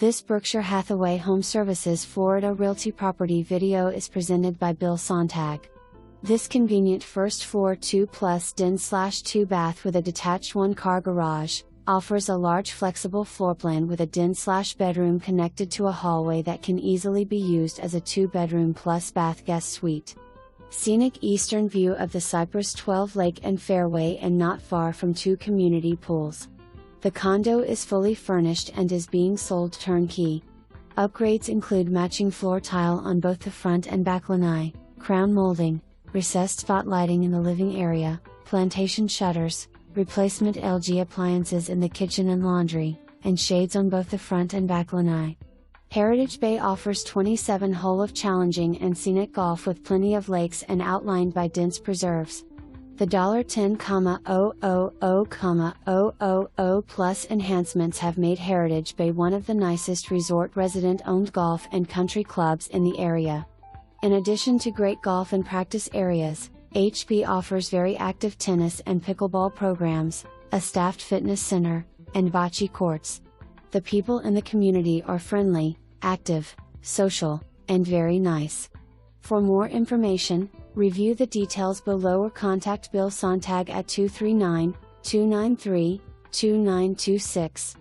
This Berkshire Hathaway HomeServices Florida Realty property video is presented by Bill Sontag. This convenient first floor 2+ den/2 bath with a detached 1-car garage offers a large flexible floor plan with a den/bedroom connected to a hallway that can easily be used as a 2-bedroom plus bath guest suite. Scenic eastern view of the Cypress 12 lake and fairway and not far from 2 community pools. The condo is fully furnished and is being sold turnkey. Upgrades include matching floor tile on both the front and back lanai, crown molding, recessed spot lighting in the living area, plantation shutters, replacement LG appliances in the kitchen and laundry, and shades on both the front and back lanai. Heritage Bay offers 27 hole of challenging and scenic golf with plenty of lakes and outlined by dense preserves. The $10,000,000 plus enhancements have made Heritage Bay one of the nicest resort resident-owned golf and country clubs in the area. In addition to great golf and practice areas, HB offers very active tennis and pickleball programs, a staffed fitness center, and bocce courts. The people in the community are friendly, active, social, and very nice. For more information, review the details below or contact Bill Sontag at 239-293-2926.